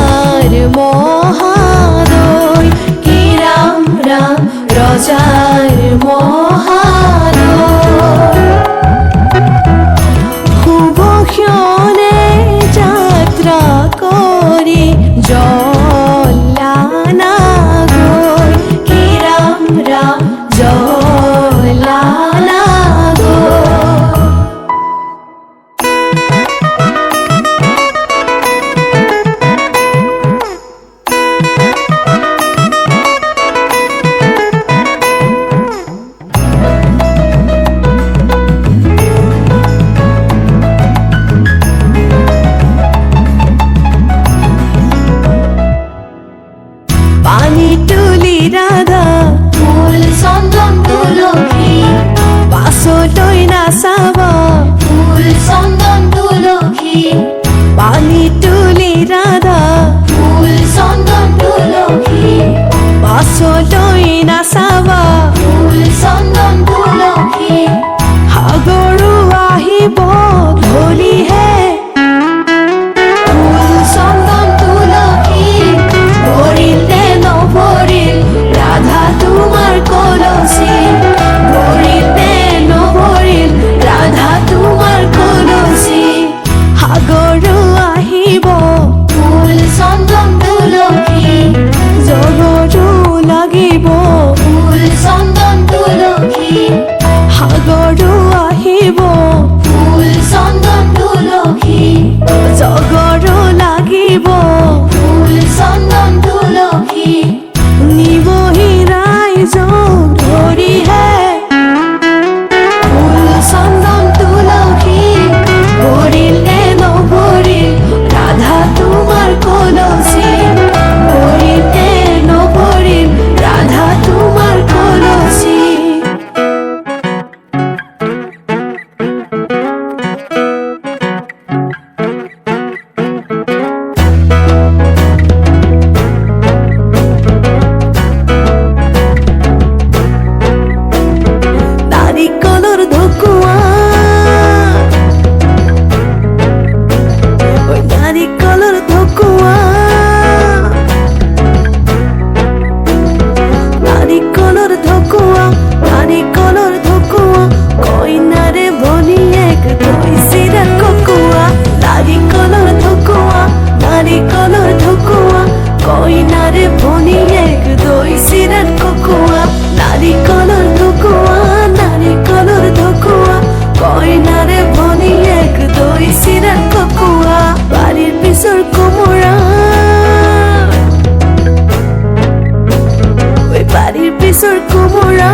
Roger মহাদয় কি Ram Ram Roger মহাদয় শুভ ক্ষণে যাত্রা করি জলানা গৈ কি রাম রাম জলানা পানি তুলি রাধা ফুল চন্দন তুলসী পাছলৈ নাচাব ফুল চন্দন তুলসী পানি তুলি ৰাধা ফুল চন্দন তুলসী পাছলৈ নাচাব ফুল চন্দন তুলসী সাগৰো আহিব ধৰিহে ফুল চন্দন তুলসী ভৰিলে নভৰিল ৰাধা তোমাৰ কলচী ভৰিলে নভৰিল ৰাধা তোমাৰ কলচী সাগৰো আহিব ফুল চন্দন তুলসী জগতো লাগিব ফুল চন্দন তুলসী সাগৰো আহিব ফুল চন্দন তুলসী জগৰো লাগিব ফুল চন্দন তুলসী নিবহি ৰাইজক ধৰিহে ফুল চন্দন তুলসী ভৰিলে নভৰিল ৰাধা তোমাৰ কলচী ভৰিলে নভৰিল ৰাধা তোমাৰ কলচী নাৰিকলৰ ঢকুৱা নাৰিকলৰ ঢকুৱা নাৰিকলৰ ঢকুৱা নাৰিকলৰ ঢকুৱা কইনাৰে ভনীয়েক দৈচিৰা ককোৱা নাৰিকলৰ ঢকুৱা নাৰিকলৰ ঢকুৱা কইনাৰে ভনীয়েক দৈচিৰা ককোৱা নাৰিকলৰ ঢকুৱা নাৰিকলৰ ঢকুৱা কইনাৰে ভনীয়েক দৈচিৰা ককোৱা বাৰীৰ পিছৰ কোমোৰা বাৰীৰ পিছৰ কোমোৰা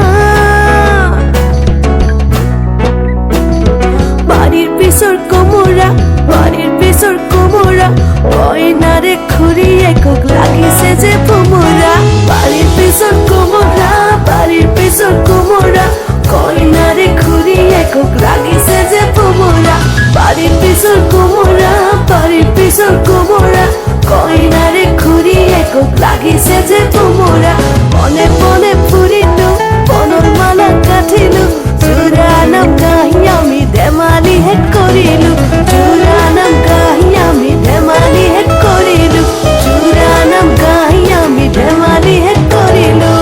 বাৰীৰ পিছৰ কোমোৰা বাৰীৰ পিছৰ কোমোৰা কইনাৰে খুৰীয়েকক লাগিছে যে ভোমোৰা বাৰীৰ পিছৰ কোমোৰা বাৰীৰ পিছৰ কোমোৰা কইনাৰে খুৰীয়েকক লাগিছে যে ভোমোৰা বাৰীৰ পিছৰ কোমোৰা বাৰীৰ পিছৰ কোমোৰা কইনাৰে খুৰীয়েকক লাগিছে যে ভোমোৰা মনে মনে ফুৰিলো বনৰ মালা কাটিলো জোৰা নাম গাহি আমি ধেমালি শেষ কৰিলো জোৰা নাম গাহি আমি ধেমালি শেষ কৰিলো জোৰা নাম গাহি আমি ধেমালি শেষ কৰিলো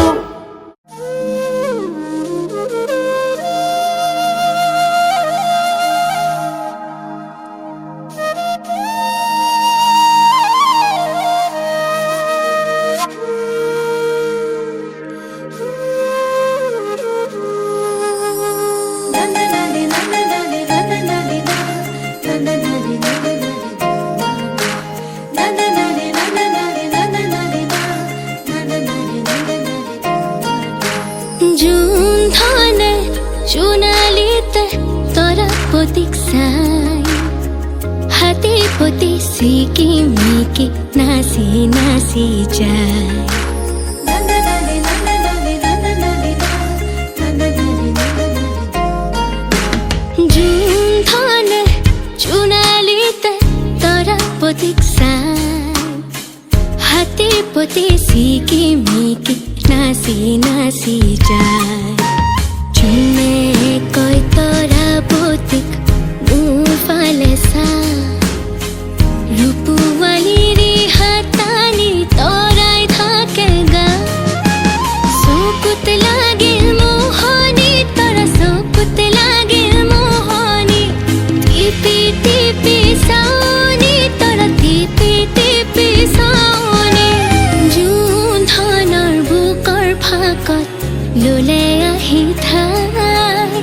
জুন ধনে চুনালিতে তরা প্রতীক সাই হাতে পতি সিকি মিকি নাসি নাসি যায় জুন ধনে চুনালিতে তরা প্রতীক সাই হাতে পতি সিকি মিকি নাসি নাসি যায় চুমে কই তরা প্রতীক মুফালে সা রূপওয়ালি রে হাতা ফাকত ললে আহি ঠাই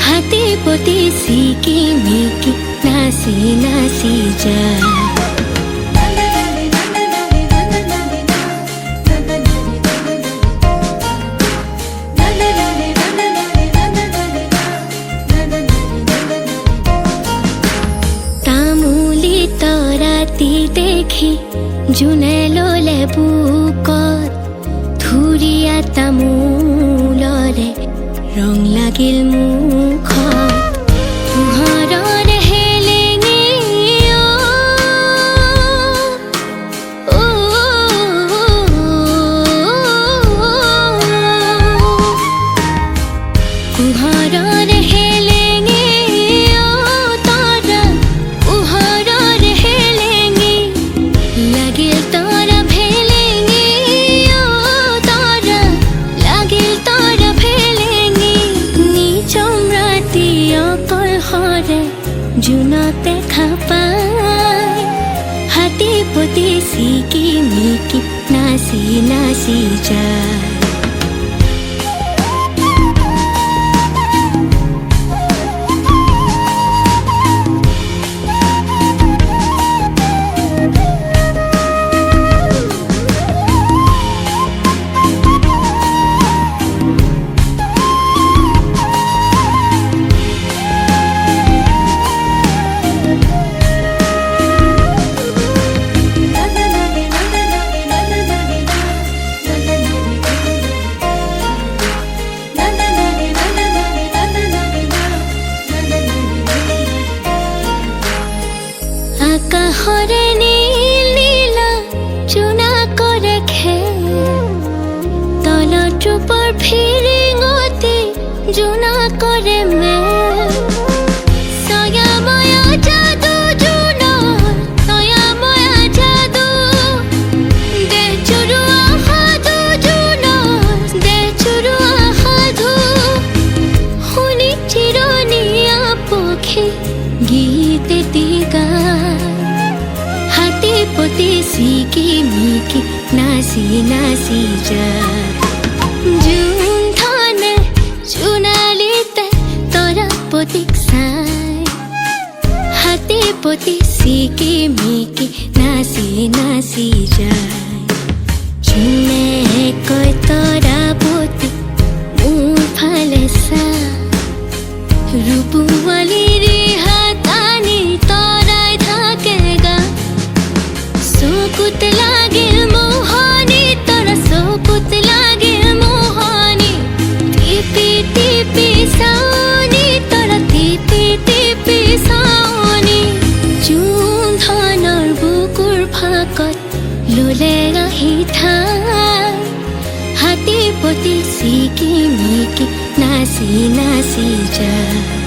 হাতী পতি চিকি মিকি নাচি নাচি যায় তামুলি তৰাতি দেখি জোনে ললে বুকত ধুৰীয়া তামোলৰে ৰং লাগিল মুখত পোহৰৰ হেলেঙে পোহৰৰ হেলেঙে তৰা পোহৰৰ হেলেঙে লাগিল তৰা ভেলেঙে তৰা লাগিল তৰা ভেলেঙে নিচম ৰাতি অকলশৰে জোনক দেখা পাই হাতী পতি চিকি মিকি নাচি নাচি যায় আকাশৰে নীল নীলা চুনা কৰে খেল তলত ৰূপৰ ফিৰিঙতি জোনা কৰে মেল ছয়াময়া যাদু জোনৰ ছয়াময়া যাদু দেহ চুৰুৱা সাধু জোনৰ দেহ চুৰুৱা সাধু শুনি চিৰণীয়া পক্ষী গীত এটি গায় হাতী পতি চিকি মিকি নাচি নাচি যায় জোন ধানে সোণালীতে তৰা পতিক চাই হাতী পতি চিকি মিকি নাচি নাচি যায় জোনে কয় তৰা পতি মোৰ ফালে চা ৰূপৱালীৰ হাতানি তৰাই থাকে গা চকুত লাগিল মোহনি তৰা চকুত লাগিল মোহনি টিপি টিপি চাওনি তৰা টিপি টিপি চাওনি জোন ধানৰ বুকুৰ ফাকত ললে আহি ঠাই হাতী পতি চিকি মিকি নাচি নাচি যায়